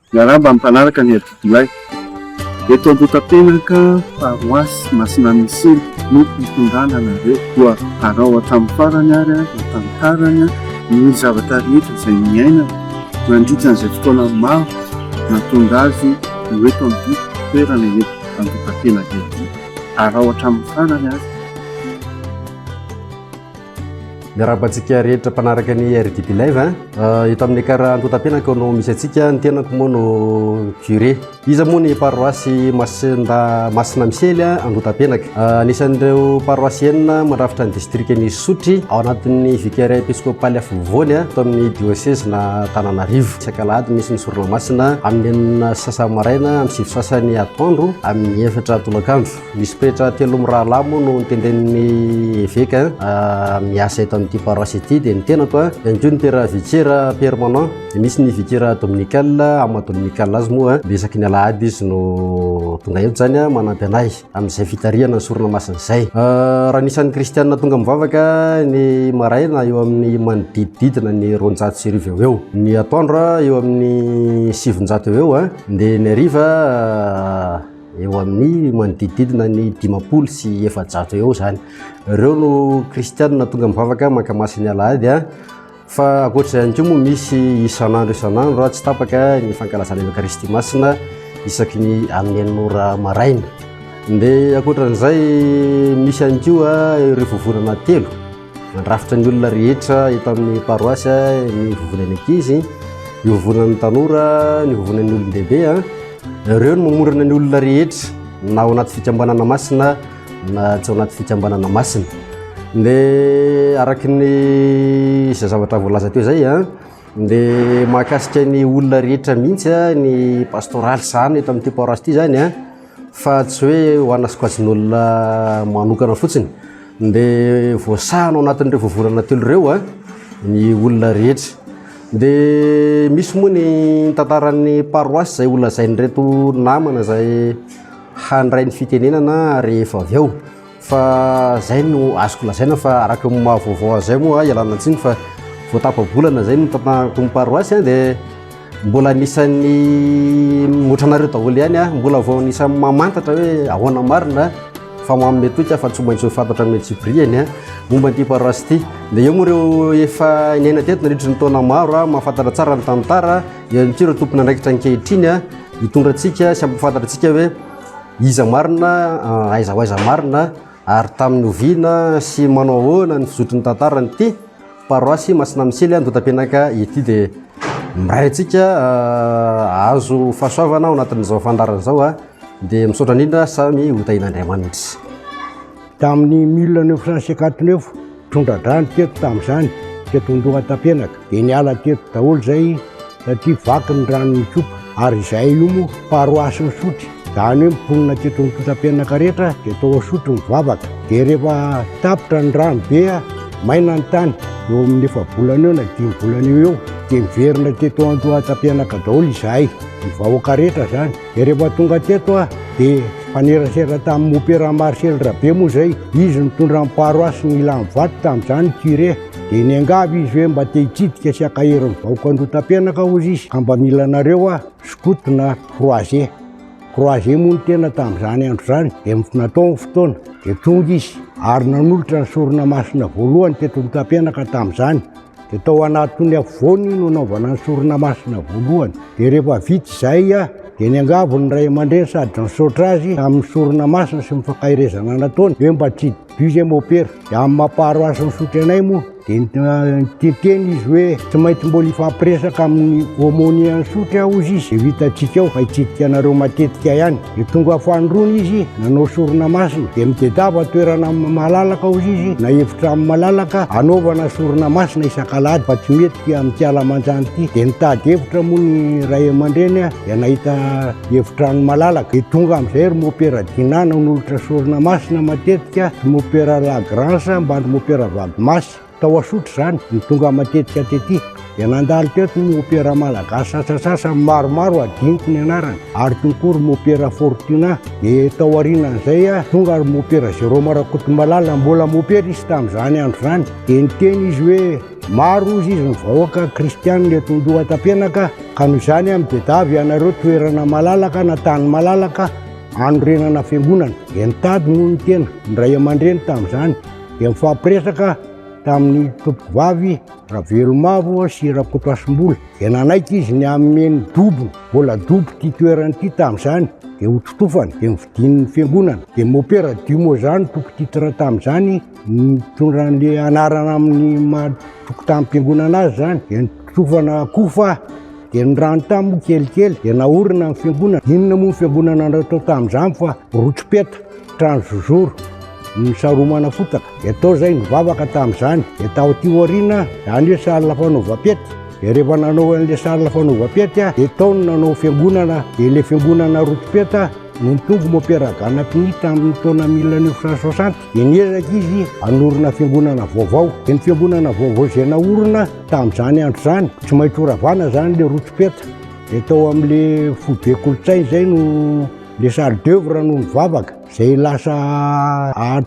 Miarahaba ampanaraka ny adibilay. Eto Ambotapenaka, paroasy Masina Misily no hitondrana nareo koa arao hatramin'ny farany ary hotantarana ny zavatra rehetra izay miaina mandritra an'izay fotoana maro natonga azy no eto amin'ny toerana eto Ambotapenaka eto arao hatramin'ny farany ary. Miarabantsika rehetra mpanaraka ny RDP Live eto amin'ny kara Ambotapenaka no misy antsika ny tenako moa no curé. Iza moa ny paroasy Masina Misely Ambotapenaka. Anisan'ireo paroasy enina mandrafitra ny district ny Sotry ao anatin'ny vicaire épiscopaly afovoany eto amin'ny diocèse na Tananarivo. Sakalady misy ny soronamasina amin'ny enina sasa maraina amin'ny sivy sasany atoandro amin'ny efatra tolakandro. Misy petra telo mirahalahy moa no nitenden'ny évêque miasa eto amin'ity paroasy ity. Dia ny tenako ianjo ny père vicaire permanent, misy ny vicaire dominical ama dominical azy moa besaky ny alahady izy no tonga eto zany manampy anay amin'izay fitariana ny soronamasina izay. Raha nisan'ny kristianina tonga mivavaka ny maraina eo amin'ny manodidididina ny 200 eo, ny atoandro eo amin'ny 700 eo, dia ny hariva eo amin'ny manodidididina ny 500 sy 400 eo zany. Ireo no kristianina tonga mivavaka maka-masy ny alahady fa ankoatr'izay ihany moa misy isan'andro tsy tapaka ny fankalazana Eucharistie masina isaky ny amin'ny 9 maraina. Dia ankoatran'izay misy ihany koa ireo vovonana telo mandrafitra ny olona rehetra eto amin'ny paroasy, ny vovonan'ny ankizy, ny vovonan'ny tanora, ny vovonan'ny olon-dehibe. Ireo no mamorona ny olona rehetra na ao anaty fikambanana masina na tsy ao anaty fikambanana masina. Dia araky ny izay zavatra voalaza teo zay dia mahakasika ny olona rehetra mihitsy ny pastoraly zany eto amin'ity paroasy ity zany fa tsy hoe ho anasokazin'olona manokana fotsiny. Dia voasahana ao anatin'ireo vovonana telo ireo ny olona rehetra. Dia misy moa ny tantaran'ny paroasy izay olazain'ireto namana izay handray ny fitenenana rehefa avy eo. Fa zay no azoko lazaina fa araka mahavaovao zay moa ialana tsiny fa vao tapa-bolana zay no tantarako ny paroasy dia mbola anisan'ny motranareo daholo ihany mbola vao anisan'ny mamantatra hoe ahoana marina fa manome toika fa tsy maintsy fantatra amin'ny tsibriany momba an'ity paroasy ity. Dia eo moa ireo efa niaina teto nandritra ny taona maro mahafantatra tsara ny tantara ihany koa ireo tompona andraikitra ankehitriny hitondratsika sy ampafantatratsika hoe iza marina aiza ho aiza marina ary tamin'ny oviana sy manao ahoana ny fizotry ny tantarany ity paroasy Masina Misely Ambotapenaka ity. Dia miray antsika azo fahasoavana ao anatin'izao fandarana izao dia misaotra indrindra samy hotahin'Andriamanitra. Tamin'ny 1959 tondra-drano teto tamin'izany teto Ambotapenaka dia niala teto daholo zay satria vaky ny rano nitsopa ary izay io moa paroasy ny Sotry zany hoe miponina teto Ambotapenaka rehetra dia tao Sotry mivavaka. Dia rehefa tapitra ny rano be maina ny tany eo amin'ny 9 volana eo na 10 volana eo dia miverina teto Ambotapenaka daholo izahay ny vahoaka rehetra zany. Dia rehefa tonga teto dia fanerasera tamin'ny opéra Marcel Rabe moa zay izy nitondra ny paroasy ny ilany vato tamin'izany curé. Dia niangavy izy hoe mba te hitsidika sy akaherin'ny vahoaka Ambotapenaka hozy izy ka mba mila anareo skotina croisé moa ny tena tamin'izany andro zany. Dia natao ny fotoana dia tonga izy ary nanolotra ny soronamasina voalohany teto Ambotapenaka tamin'izany. Dia tao anatiny afovoany no naovana ny soronamasina voalohany. Dia rehefa vita izay dia niangavy ny ray aman-dreny sady nisaotra azy amin'ny soronamasina sy mifankahirezana nataony hoe mba tsy deuxième opéra. Dia amin'ny mampaharoasy ny Sotry anay moa dia niteny izy hoe tsy maintsy mbola ifampiresaka amin'ny homonian'ny Sotry hozy izy dia vitantsika ao fa hitsidika anareo matetika ihany. Dia tonga fandrony izy nanao soronamasina dia mitedava toerana malalaka hozy izy na hevitra amin'ny malalaka anaovana soronamasina isan-kalady fa tsy mety amin'ity alamanjany ity. Dia nitady hevitra moa ny ray aman-dreny dia nahita hevitra ny malalaka. Dia tonga amin'izay ry mopera dinana nolotra soronamasina matetika, mopera lagrange mbany mopera vagomasy tao asotro zany ny tonga matetika tety dia nandalo teto ny opera malagasy sasasasa maromaro adiniko ny anarany ary tonkory mopera fortuna dia tao aorinan'izay tonga ary mopera zéro marakoto malala mbola mopera izy tamin'izany andro zany dia niteny izy hoe maro izy ny vahoaka kristianina eto Andohatapenaka ka noho izany amin'ny bedavy ianareo toerana malalaka na tany malalaka anorenana fiangonana dia nitady noho ny tena nyray aman-dreny tamin'izany dia mifampiresaka tamin'ny tompoko vavy Ravelomavo sy Rakotoasim-bola dia nanaiky izy ny ameny dobo mbola dobo ty toerana ty tamin'izany dia hototofany dia nividin'ny fiangonana dia mopera dimo zany toko titra tamin'izany mitondra an'le anarana amin'ny matoko tamin'ny fiangonana azy zany dia nitotofana kofa dia ny rano tamin'ny kelikely dia naorina amin'ny fiangonana inona moa ny fiangonana natao tamin'izany fa rotsopeta tranzozoro ny saromana fotaka dia tao zay nivavaka tamin'izany dia tao ty aoriana zany hoe salina fanaovam-pety dia rehefa nanao an'le salina fanaovam-pety dia tao no nanao fiangonana dia le fiangonana rotsopeta no nitongo mopera ganapiny tamin'ny taona 1960 dia niezaka izy anorina fiangonana vaovao dia ny fiangonana vaovao izay naorina tamin'izany andro zany tsy maintsy horavana zany le rotsopeta dia tao amin'le fobe kolotsainy zay no le salle d'œuvre no nivavaka zay lasa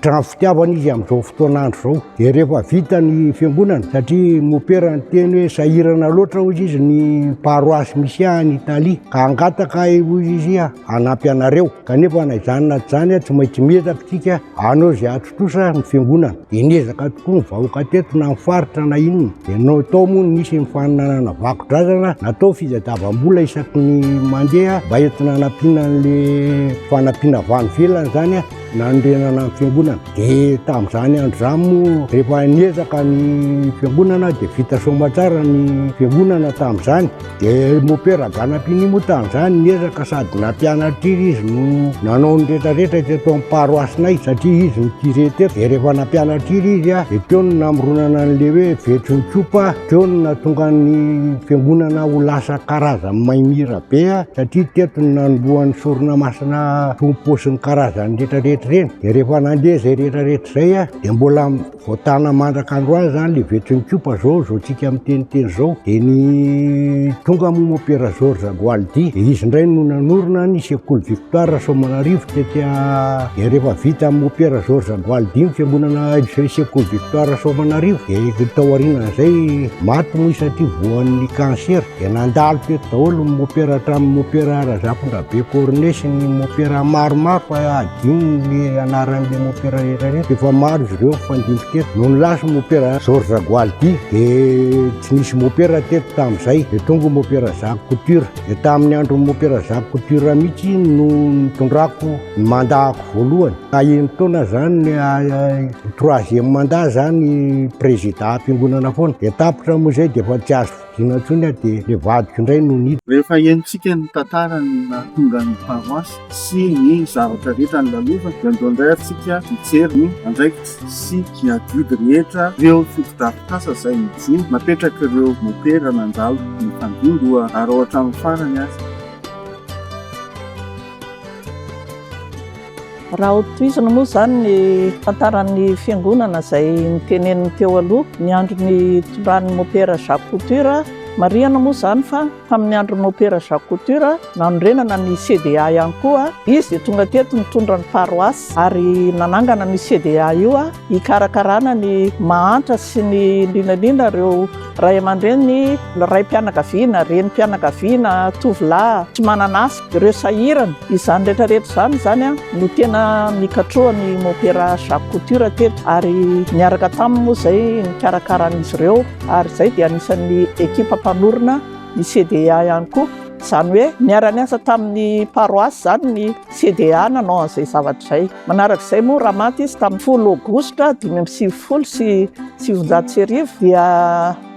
trano fitiavana izy amin'izao fotoan'andro zao dia rehefa vita ny fiangonana satria mopera ny teny hoe sahirana loatra hozy izy ny paroasy misy any Italia ka angataka hozy izy hanampy anareo kanefa na izany na tsy zany tsy maintsy miezaka tsika anao zay atotosa ny fiangonana dia niezaka tokoa ny vahoaka teto na mifaritra na inona dia natao moa nisy ny faninanana vako-drazana natao fitadiavam-bola isaky ny mandeha mba entina hanampiana an'le fanampiana vany velona zany nanorenana ny fiangonana dia tamin'izany andro zany moa rehefa niezaka ny fiangonana dia vita somatsara ny fiangonana tamin'izany dia mopera ganapiny moa tamin'izany niezaka sady nampianatra izy no nanao ny rehetrarehetra teto amin'ny paroasinay satria izy no tiré teto dia rehefa nampianatra izy dia teo no namoronana an'le hoe vetron'ny tsopa teo no natonga ny fiangonana ho lasa karazany maimira be satria teto no nanombohan'ny sorona masina tomposiny karazany rehetrarehetra reny dia rehefa nandeha zay rehetrarehetra zay dia mbola voatana mandrakandroany zany le vetron'ny tsopa zao tsika amin'ny teniteny zao dia ny tonga moa mopera Georges Gualdi dia izy indray no nanorina ny sekoly Victoire Somanarivo tetya dia rehefa vita amin'ny mopera Georges Gualdi ny fiangonana sekoly Victoire Somanarivo dia tao aorinan'izay maty moa satria voan'ny cancer dia nandalo teto daholo ny mopera hatramin'ny mopera Razapondrabe Cornet sy ny mopera maromaro fa adino le anaran'le mopera rehetrarehetra efa maro izy ireo fandimby teto no nylasa mopera Georges Gualdi dia tsy nisy mopera teto tamin'izay dia tonga mopera Jacques Couture dia tamin'ny andro mopera Jacques Couture mihitsy no nitondrako ny mandahako voalohany ka eny taona zany ny troisième mandat zany président am-piangonana foana dia tapitra moa zay dia efa tsy azo vidina intsony dia le vadiko indray no niditra rehefa enitsika ny tantarany natonga ny paroasy sy ny zavatra rehetra ny lalova dia andoandray atsika mijery ny andraikitra sy giagude rehetra ireo fotodrafikasa izay mijony napetraka ireo mopera nandalo ny fandingo ary ao hatramin'ny farany azy. Raha hotoizina moa zany ny tantaran'ny fiangonana izay niteneniny teo aloha ny andron'ny tondran'ny mopera Jacques Couture marihana moa zany fa tamin'ny andron'ny mopera Jacques Couture nanorenana ny CDA ihany koa izy dia tonga teto nitondra ny paroasy ary nanangana ny CDA io hikarakarana ny mahantra sy ny indrindrandrindra ireo ray aman-dreny ray mpianakaviana reny mpianakaviana tovolahy tsy mananasy ireo sahirana izany rehetrarehetra zany no tena nikatroany mopera Jacques Couture teto ary niaraka taminy moa zay nikarakaran'izy ireo ary zay dia anisan'ny ekipa mpanorona ny CDA ihany koa izany hoe niara-niasa tamin'ny paroasy zany ny CDA nanao an'izay zavatra izay manarak'izay moa raha maty izy tamin'ny 10 aogositra 1990 sy 1990 dia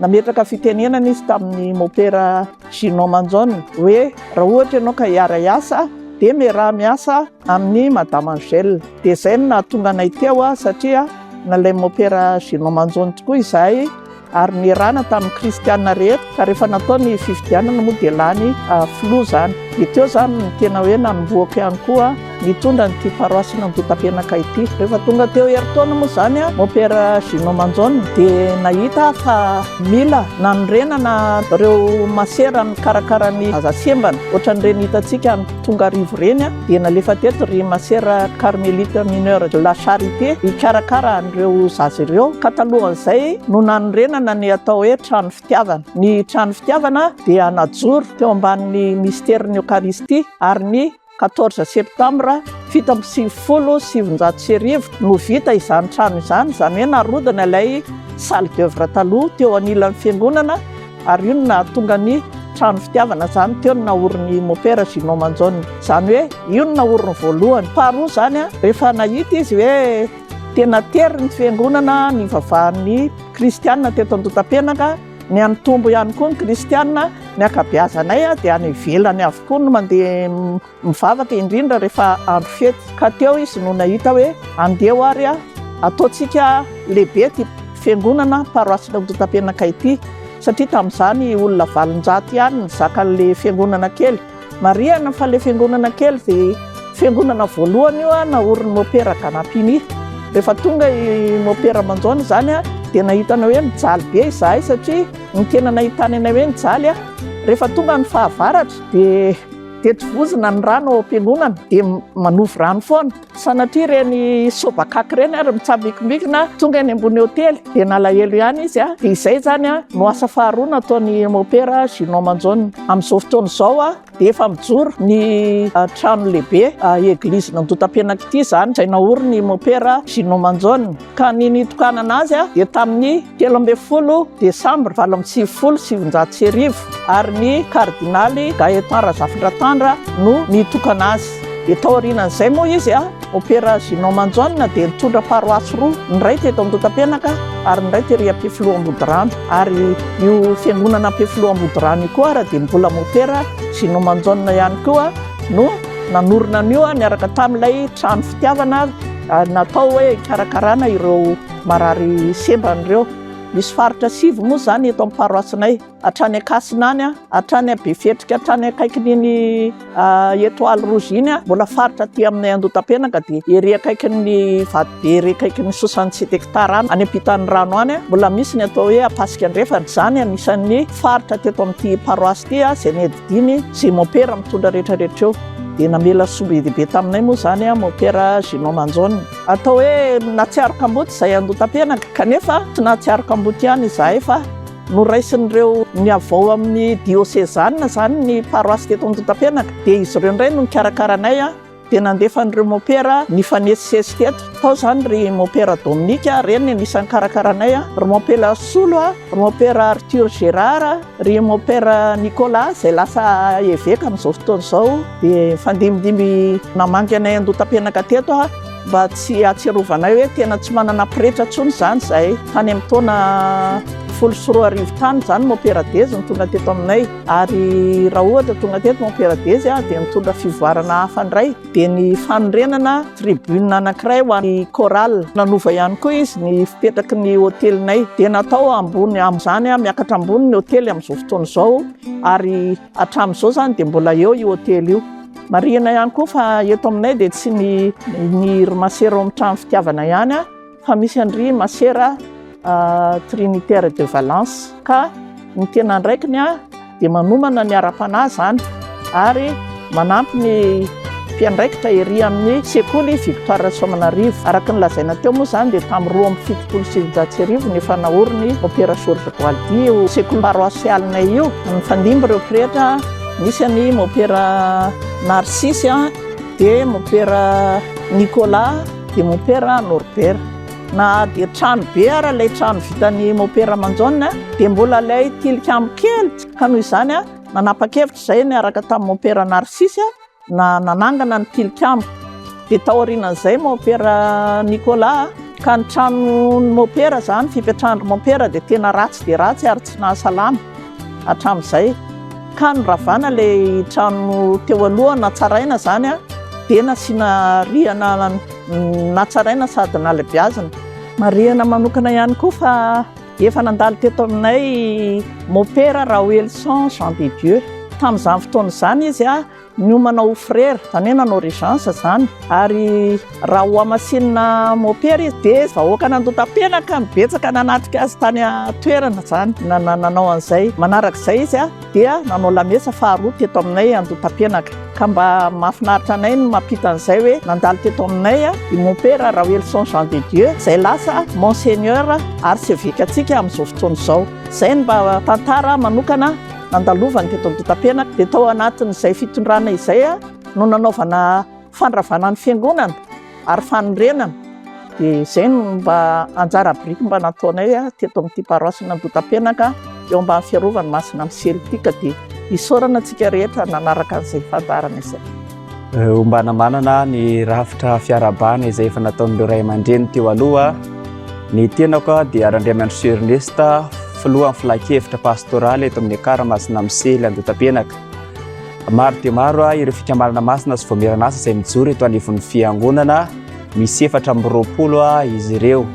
nametraka fitenenana izy tamin'ny mopera Gino Manzoni hoe raha ohatra ianao ka hiara-hiasa dia miaraha miasa amin'ny Madame Angèle dia izay no nahatonga anay teo satria nalay mopera Gino Manzoni tokoa izahay ary niarahana tamin'ny kristianina rehetra ka rehefa natao ny fifidianana moa dia lany filoha zany dia teo zany ny tena hoe nanomboaka ihany koa nitondra nyity paroasina Antotapenaka ity. Rehefa tonga teo heritaona moa zany a mopera Gino Manzone dia nahita fa mila na nyrenana reo masera ny karakara ny azasembana ohatran'ireny hitantsika tonga arivo reny a dia nalefa teto ry masera Carmelite Mineur de la Charité hikarakara an'ireo zaza ireo ka talohan'izay no nanorenana ny atao hoe trano fitiavana. Ny trano fitiavana dia najoro teo ambanin'ny mysterin'ny Eucharistie ary ny 14 septambra 1790 no vita izany trano izany, izany hoe narodana ilay salle d'œuvre taloha teo anilan'ny fiangonana ary io no nahatonga ny trano fitiavana zany teo no naoriny mopera Gino Manzone. Izany hoe io no naoriny voalohany. Faharoa zany a rehefa nahita izy hoe tena tery ny fiangonana ny vavahan'ny kristianina teto Antotapenaka, ny antombo ihany koa ny kristianina, ny akabeazanay a dia any ivelany avokoa no mandeha mivavaka indrindra rehefa andro fety. Ka teo izy no nahita hoe andeha ary a ataontsika lehibe ty fiangonana paroasina Antotapenaka ity, satria tamin'izany olona 700 ihany ny zakan'le fiangonana kely. Marihana fa le fiangonana kely dia fiangonana voalohany io a naoriny mopera Ganapiny. Rehefa tonga i mopera Manzone zany a dia nahitana hoe mijaly be izahay satria ny tena nahitana anay hoe mijaly a rehefa tonga ny fahavaratra dia tetovozina ny rano ao am-piangonana dia manovo rano foana. Sanatria reny sobakaky reny ary mitsabikimbikina tonga eny ambony hotely dia nalahelo ihany izy a. Dia izay zany a no asa faharoa nataon'ny mopera Gino Manzone. Amin'izao fotoana izao a dia efa mijoro ny trano lehibe eglizina Antotapenaka ity zany izay naoriny mopera Gino Manzone. Ka ny nitokanana azy a dia tamin'ny 13 Desambra 1790 ary ny kardinaly Gaëtan Razafintratandra no nitokana azy. Dia tao aorianan'izay moa izy a mopera Gino Manzone dia nitondra paroasy roa, ny iray teto Antotapenaka ary ny iray tery Ampefiloha-Ambodirano. Ary io fiangonana Ampefiloha-Ambodirano io koa dia mbola mopera Gino Manzone ihany koa no nanorina an'io niaraka tamin'ilay trano fitiavana natao hoe hikarakarana ireo marary semban'ireo. Misy faritra 7 moa zany eto amin'ny paroasinay, hatrany Akasina any a, hatrany Befetrika, hatrany akaikin'iny Étoile Rouge iny a, mbola faritra aty aminay Antotapenaka dia ery akaikin'ny Vatobe, ery akaikin'ny 67 hectare any ampitan'ny rano any a, mbola misy ny atao hoe Apasika Andrefana. Zany anisan'ny faritra teto amin'ity paroasy ity a izay nedidiny izay mopera mitondra rehetrarehetra eo. Dia namela soabe taminay moa zany a mopera Gino Manzone. Atao hoe natsiaro kamboty izay Antotapenaka kanefa tsy natsiaro kamboty ihany izahay fa noraisin'ireo ny avao amin'ny diocésaina zany ny paroasy teto Antotapenaka dia izy ireo indray no nikarakaranay a dia nandefan'ireo mopera nifanesisesy teto. Tao zany ry mopera Dominika reny anisan'ny karakaranay a, ry mopera Solo a, ry mopera Arthur Gérard, ry mopera Nicolas izay lasa évêque amin'izao fotoana izao. Dia fandimidimy namangy anay Antotapenaka teto a mba tsy atsiarovanay hoe tena tsy manana pretra intsony zany izahay. Tany amin'ny taona 14 tany zany mopera Dezy nitondra teto aminay, ary raha ohatra tonga teto mopera Dezy a dia nitondra fivoarana hafa indray dia ny fanorenana tribune anankiray ho an'ny chorale. Nanova ihany koa izy ny fipetraky ny hotelinay dia natao ambony amin'izany a miakatra ambony ny hotely amin'izao fotoana izao ary hatramin'izao zany dia mbola eo io hotely io. Marihana ihany koa fa eto aminay dia tsy ny ry masera amin'ny trano fitiavana ihany a fa misy an'ry masera Trinitaire de Valence. Ka ny tena ndraikiny a dia manomana ny ara-panahy zany ary manampy ny mpiandraikitra ery amin'ny sekoly Victoire Soamanarivo. Araka ny lazaina teo moa zany dia tamin'ny 1770 ny efa naoriny mopera Georges Boaldy io sekoly paroasialinay io. Ny fandimby ireo pretra misy any mopera Narcisse a, dia mopera Nicolas, dia mopera Norbert. Na dia trano be ara ilay trano vitan'ny mopera Manzone dia mbola ilay tilikambo kely. Ka noho izany a nanapa-kevitra izay niaraka tamin'ny mopera Narcisse na nanangana ny tilikambo. Dia tao aorianan'izay mopera Nicolas ka ny tranon'ny mopera zany fipetrahan'ny mopera dia tena ratsy dia ratsy ary tsy nahasalama hatramin'izay. Ka noravana ilay trano teo aloha natsaraina zany a dia nasiana rihana natsaraina sady nalebiazina. Marihana manokana ihany koa fa efa nandalo teto aminay mopera Raoelson Jean de Dieu. tamin'izany fotoana izany izy niomana ho frère, zany hoe nanao régence zany. Ary raha ho amasinina mopera izy dia vahoaka nandotam-pianaka mibetsaka nanatrika azy tany toerana zany nanao an'izay. Manarak'izay izy dia nanao lamesa faharoa teto aminay andotam-pianaka, ka mba mahafinaritra anay no mampita an'izay hoe nandalo teto aminay i mopera Raoelson Jean de Dieu izay lasa monseigneur archevêque atsika amin'izao fotoana izao. Izay no mba tantara manokana nandalovany teto andotam-pianaka. Dia tao anatin'izay fitondrana izay no nanaovana fandravana ny fiangonana ary fanorenana. Dia izay no mba anjara biriky mba nataonay teto amin'ity paroasy andotam-pianaka eo ambany fiarovany masina amin'ny Celtique. Dia isaorana antsika rehetra nanaraka an'izay fandarana izay. Ombana manana ny rafitra fiarabana izay efa nataon'ireo ray aman-dreny teo aloha. Ny tenako dia Randriamanitra Sy Ernest, filoha amin'ny filakevitra pastoraly eto amin'ny Akara Masina Misely andotam-pianaka. Maro dia maro ireo fikambanana masina sy voameran'asa izay mijoro eto anivon'ny fiangonana, misy 420 izy ireo.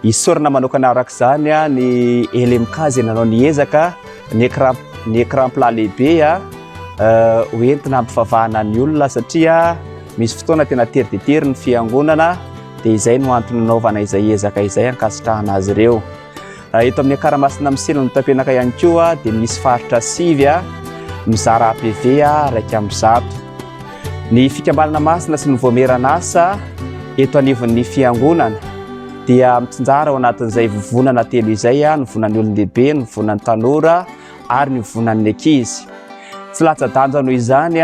Isaorana manokana arak'izany ny LMK nanao ny ezaka ny écran plat lehibe hoentina ampifavahana ny olona satria misy fotoana tena tery ny fiangonana. Dia izay no antony nanaovana izay ezaka izay ankasitrahana azy ireo. Eto amin'ny Akara Masina Misely andotam-pianaka ihany koa dia misy faritra sivy mizara APV 100. Ny fikambanana masina sy ny voameran'asa eto anivon'ny fiangonana dia mitsinjara ao anatin'izay vovonana telo izay ny vonan'ny olon-dehibe, ny vonan'ny tanora ary ny vonan'ny ankizy. Tsy latsa-danja noho izany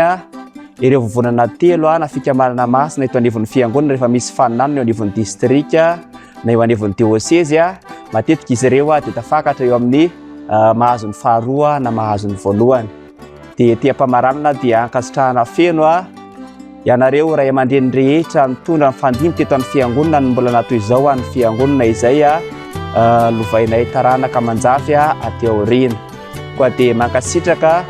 ireo vovonana telo na fikambanana masina eto anivon'ny fiangonana rehefa misy faninana eo anivon'ny distrika na eo anivon'ny diocese matetika izy ireo dia tafakatra eo amin'ny mahazo ny faharoa na mahazo ny voalohany. Dia tiam-pamaranana dia ankasitrahana feno ianareo ray aman-dreny rehetra mitondra mifandimby teto amin'ny fiangonana ny mbola natoy izao ny fiangonana izay lovainay taranaka manjafy aty aoriana. Koa dia mankasitraka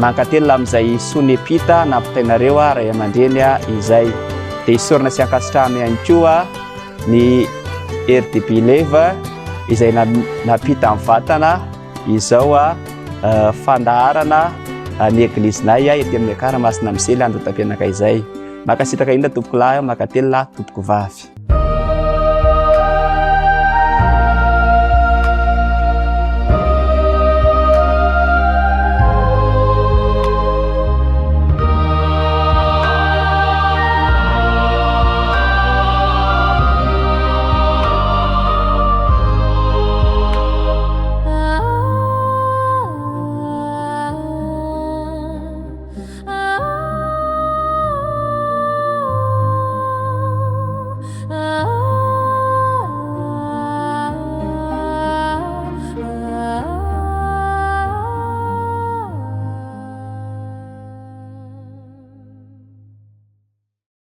mankatelina amin'izay sonepita nampitainareo ray aman-dreny izay. Dia isaorana sy ankasitrahana ihany koa ny RDP Leva izay napita amin'ny vatana izao fandaharana ny eglizinay ety amin'ny Akara Masina Misely andotam-pianaka izay. Makasitraka indra tompoko lahy, makatelina tompoko vavy.